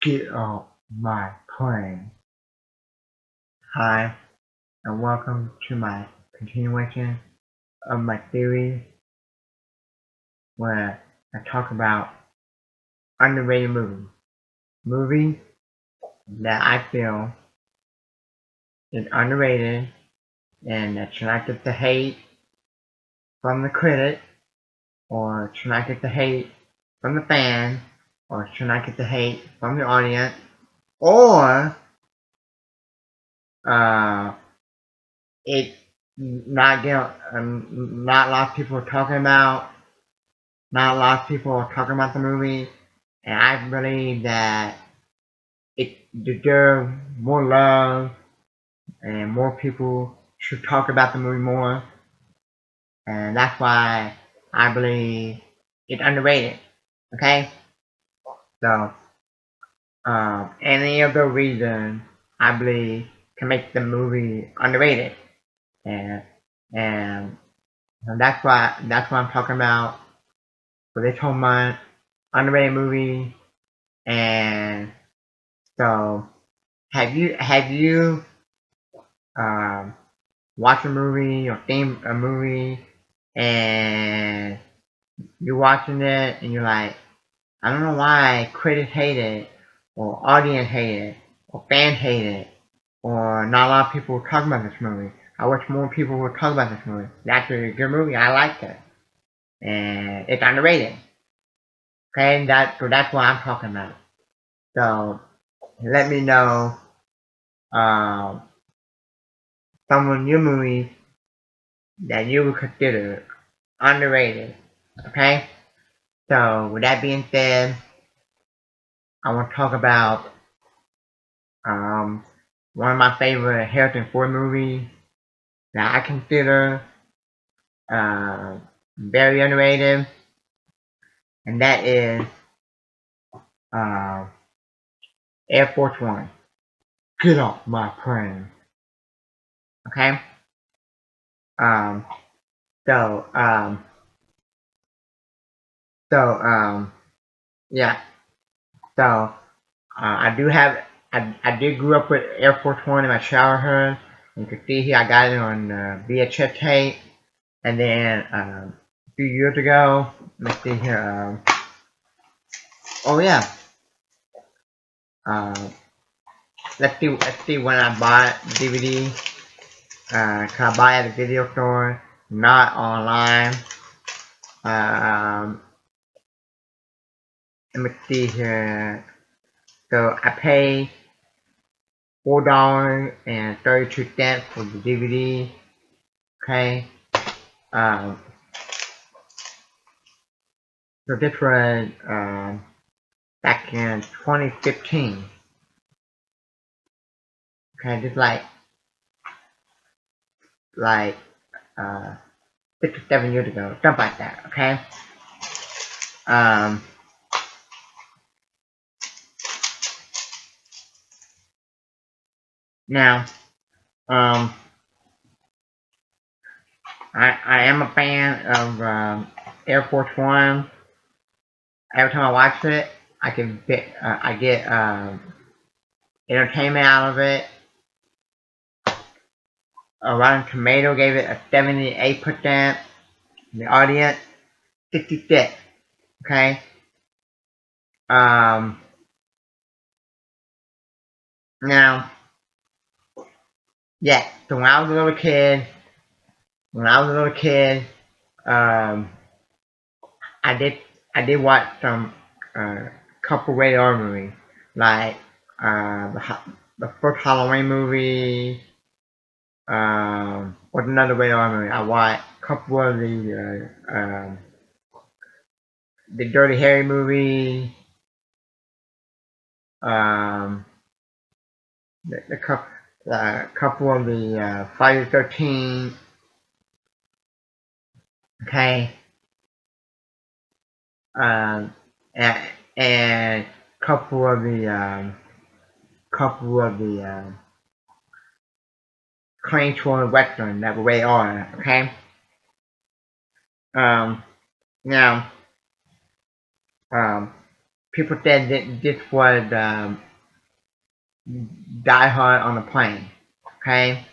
Get off my plane. Hi, and welcome to my continuation of my theory where I talk about underrated movies. Movies that I feel is underrated and that should not get the hate from the critic or should not get the hate from the fans or should not get the hate from the audience or uh, it not a lot of people are talking about. Not a lot of people are talking about the movie, and I believe that it deserves more love and more people should talk about the movie more, and that's why I believe it's underrated. Okay, so any of the reasons I believe can make the movie underrated, and and that's why I'm talking about for this whole month underrated movie. And so have you um, watch a movie or think a movie and you're watching it and you're like, I don't know why critics hate it or audience hate it or fans hate it or not a lot of people talk about this movie. I wish more people would talk about this movie. It's actually a good movie. I liked it. And it's underrated. Okay, so that's what I'm talking about. So let me know um, some of your movies that you would consider underrated. Okay? So with that being said, I want to talk about um, one of my favorite Harrison Ford movies that I consider uh, very underrated, and that is uh, Air Force One. Get off my plane. Okay? Um, so, um, so, yeah. So, I did grew up with Air Force One in my childhood. You can see here I got it on VHS tape. And then a few years ago, let's see here. Oh yeah. Uh, let's see when I bought the DVD. Cause I buy it at a video store, not online. Um, let me see here. So I pay $4.32 for the DVD. Okay. Um, so this was back in 2015. Okay, just like uh 6 or 7 years ago, something like that. Okay. Um, now, um, I am a fan of Air Force One. Every time I watch it, I get entertainment out of it. Rotten Tomato gave it a 78%. The audience 66. Okay. Um, now, yeah. So when I was a little kid, um, I did I did watch some couple rated R movies like the first Halloween movie. What's another rated R movie? I watched a couple of the Dirty Harry movie. Um, the couple of the Friday the 13th. Okay. Um, and, and couple of the Clean Shore Western that were rated R. Okay. Um, now, um, people said that this was Die Hard on a plane. Okay,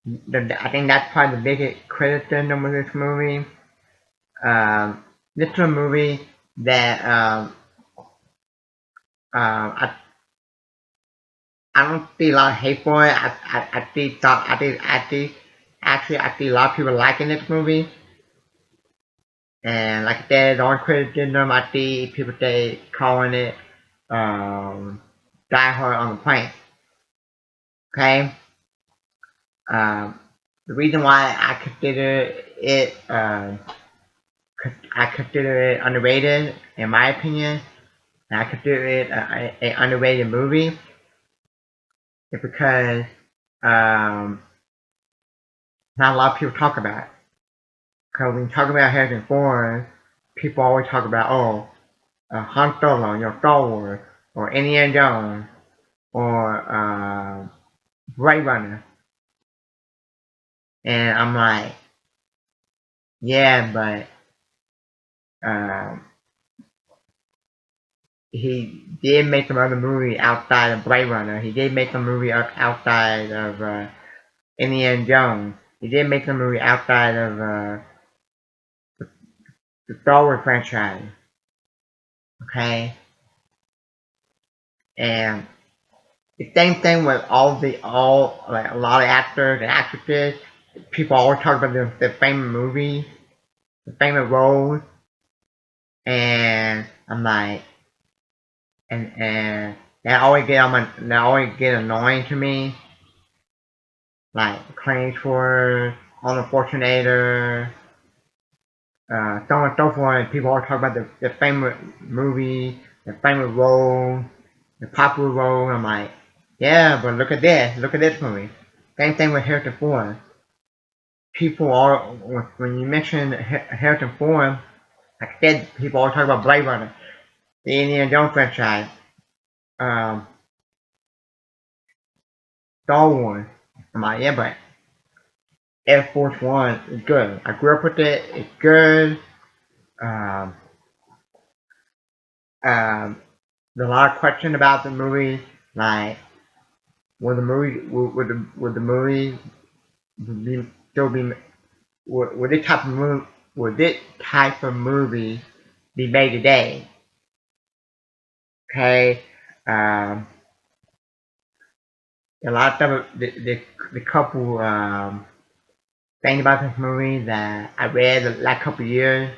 I think that's probably the biggest criticism of this movie. This is a movie that I don't see a lot of hate for it. I see a lot of people liking this movie. And like I said, the only criticism I see people say calling it Die Hard on the plane. Okay? The reason why I consider it underrated, in my opinion, and I consider it a underrated movie, is because not a lot of people talk about it. Because when you talk about Harrison Ford, people always talk about, Han Solo, Star Wars, or Indiana Jones, or Blade Runner. And I'm like, yeah, but he did make some other movie outside of Blade Runner. He did make some movie outside of Indiana Jones. He did make some movie outside of the Star Wars franchise. Okay? And the same thing with like a lot of actors and actresses. People always talk about their famous movies, the famous roles, and I'm like, and that always get annoying to me. Like Clint Eastwood, Arnold Schwarzenegger, so on and so forth. People always talk about the famous movie, the famous role, the popular role. I'm like, yeah, but look at this movie. Same thing with Harrison Ford. People are when you mention Harrison Ford, like I said, people always talk about Blade Runner, the Indiana Jones franchise, um, Star Wars. I'm like, yeah, but Air Force One is good. I grew up with it. It's good. Um, there's a lot of questions about the movie, like would the movie be still be would this type of movie be made today? Okay, um, a lot of stuff the couple things about this movie that I read the last couple years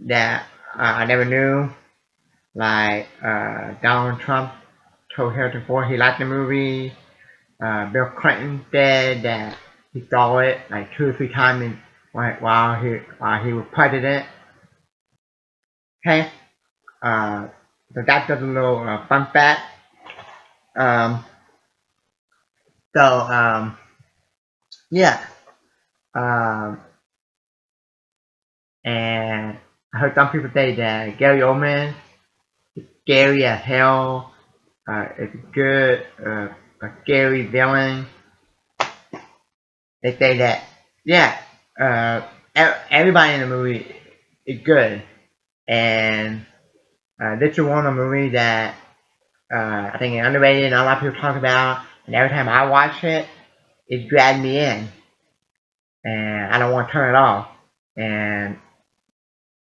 that I never knew, like Donald Trump told Harrison Ford he liked the movie. Bill Clinton said that he saw it like 2 or 3 times while he was president. Okay, uh, so that's just a little fun fact. Um, so yeah, um, and I heard some people say that Gary Oldman is scary as hell. It's good, a scary villain. They say that, yeah, uh, everybody in the movie is good. And this is one of the movies that I think is underrated and a lot of people talk about. And every time I watch it, it drags me in. And I don't want to turn it off. And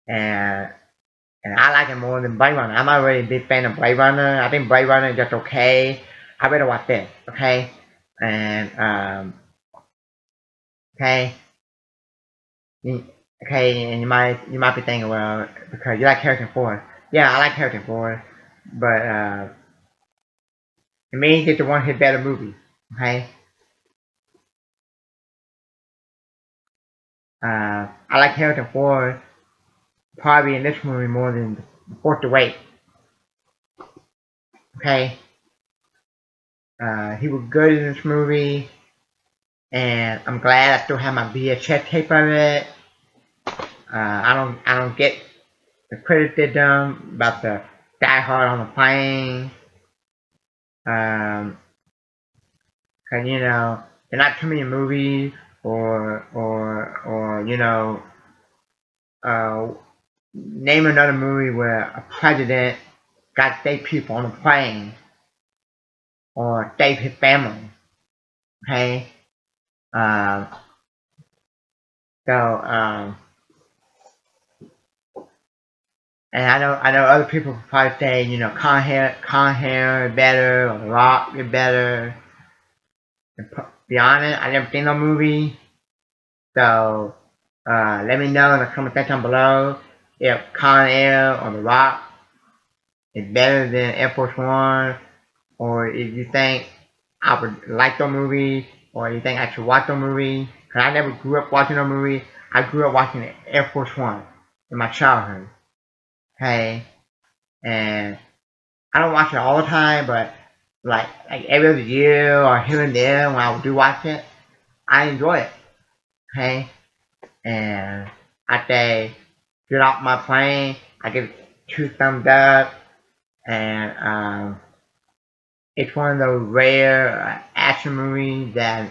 and and I like it more than Blade Runner. I'm not really a big fan of Blade Runner. I think Blade Runner is just okay. I better watch this, okay? And okay, okay, and you might be thinking, well, because you like Harrison Ford. Yeah, I like Harrison Ford, but to me, he's the one his better movie. Okay, I like Harrison Ford probably in this movie more than Force Awakens. Okay, he was good in this movie, and I'm glad I still have my VHS tape of it. I don't get the criticism about the Die Hard on the plane. Um, cause there are not too many movies or uh name another movie where a president got to take people on a plane or save his family. Okay. Um, so and I know other people probably say, Con Hair is better or The Rock is better. To be honest, I never seen no movie, so let me know in the comment section below if Con Air or The Rock is better than Air Force One, or if you think I would like the movie, or you think I should watch the movie. Cause I never grew up watching the movie. I grew up watching Air Force One in my childhood. Okay, and I don't watch it all the time, but like every other year or here and there when I do watch it, I enjoy it. Okay, and I say get off my plane. I give it 2 thumbs up, and it's one of those rare action movies that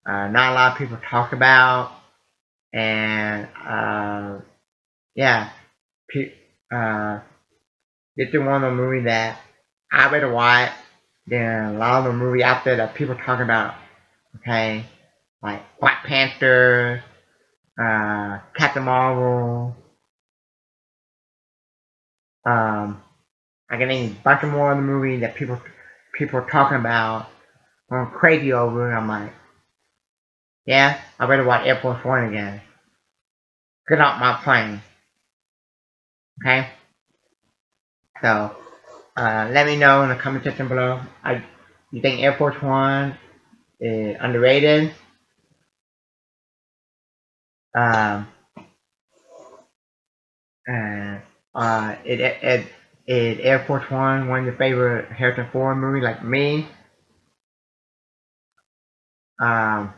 not a lot of people talk about, and yeah, uh, it's one of the movies that I better watch than a lot of the movies out there that people talk about. Okay, like Black Panther, Captain Marvel. I can name a bunch of more of the movies that people are talking about, going crazy over. I'm like, yeah, I better watch Air Force One again. Get off my plane. Okay, so let me know in the comment section below. You think Air Force One is underrated? Um, and is Air Force one of your favorite Harrison Ford movies like me? Um,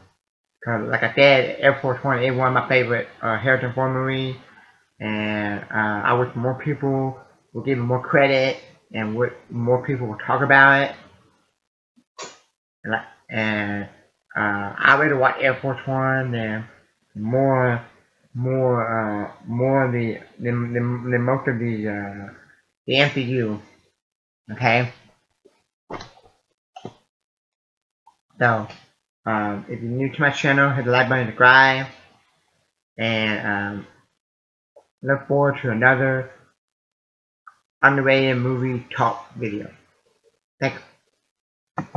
'Cause like I said, Air Force One is one of my favorite Harrison Ford movies, and I wish more people would give it more credit and more people would talk about it. And I rather watch Air Force One than more more of the most of the MCU. Okay, so if you're new to my channel, hit the like button, subscribe, and look forward to another underrated movie talk video. Thanks.